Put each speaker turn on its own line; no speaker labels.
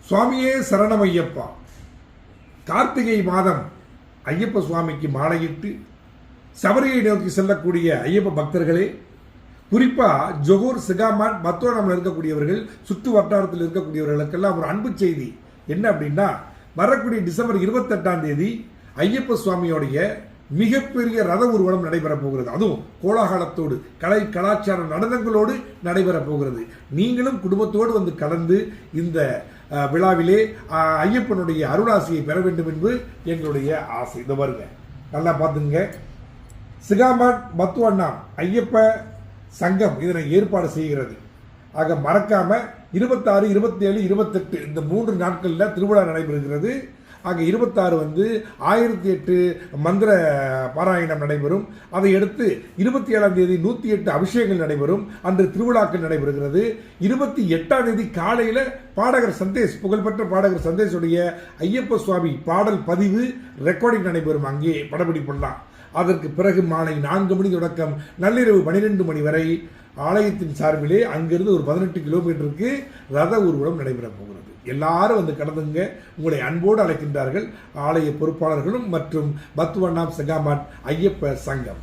சுவாமியே சரணம் ஐயப்பா. கார்த்திகை மாதம் ஐயப்ப சுவாமிக்கு மாலையிட்டு சபரியை நோக்கி செல்லக்கூடிய ஐயப்ப பக்தர்களே, குறிப்பாக ஜொகூர், சிகாமான், மத்தோனமில் இருக்கக்கூடியவர்கள், சுற்று வட்டாரத்தில் இருக்கக்கூடியவர்களுக்கெல்லாம் ஒரு அன்பு செய்தி என்ன அப்படின்னா, வரக்கூடிய டிசம்பர் 28ஆம் தேதி ஐயப்ப சுவாமியோடைய மிகப்பெரிய ரத ஊர்வலம் நடைபெறப் போகிறது. அதுவும் கோலாகலத்தோடு, கலை கலாச்சார நடனங்களோடு நடைபெறப் போகிறது. நீங்களும் குடும்பத்தோடு வந்து கலந்து இந்த விழாவிலே ஐயப்பனுடைய அருளாசியை பெற வேண்டும் என்று எங்களுடைய ஆசை. இந்த வருங்க, நல்லா பார்த்துங்க. சிகாமான் மத்துவண்ணா ஐயப்ப சங்கம் இதனை ஏற்பாடு செய்கிறது. ஆக மறக்காம 26, 27, 28 இந்த 3 நாட்களில் திருவிழா நடைபெறுகிறது. ஆக 26 வந்து 1008 மந்திர பாராயணம் நடைபெறும். அதை அடுத்து 27ஆம் தேதி 108 அபிஷேகங்கள் நடைபெறும். அன்று திருவிழாக்கள் நடைபெறுகிறது. 28ஆம் தேதி காலையில் பாடகர் சந்தேஷ், புகழ்பெற்ற பாடகர் சந்தேஷுடைய ஐயப்ப சுவாமி பாடல் பதிவு ரெக்கார்டிங் நடைபெறும். அங்கே படப்பிடிப்புலாம். அதற்கு பிறகு மாலை 4 மணி தொடக்கம் நள்ளிரவு 12 மணி வரை ஆலயத்தின் சார்பிலே அங்கிருந்து ஒரு 18 கிலோமீட்டருக்கு ரத ஊர்வலம் நடைபெறப் போகிறது. எல்லாரும் வந்து கடந்துங்க. உங்களை அன்போடு அழைக்கின்றார்கள் ஆலய பொறுப்பாளர்களும் மற்றும் பத்துவண்ணாம் சிகாமான் ஐயப்ப சங்கம்.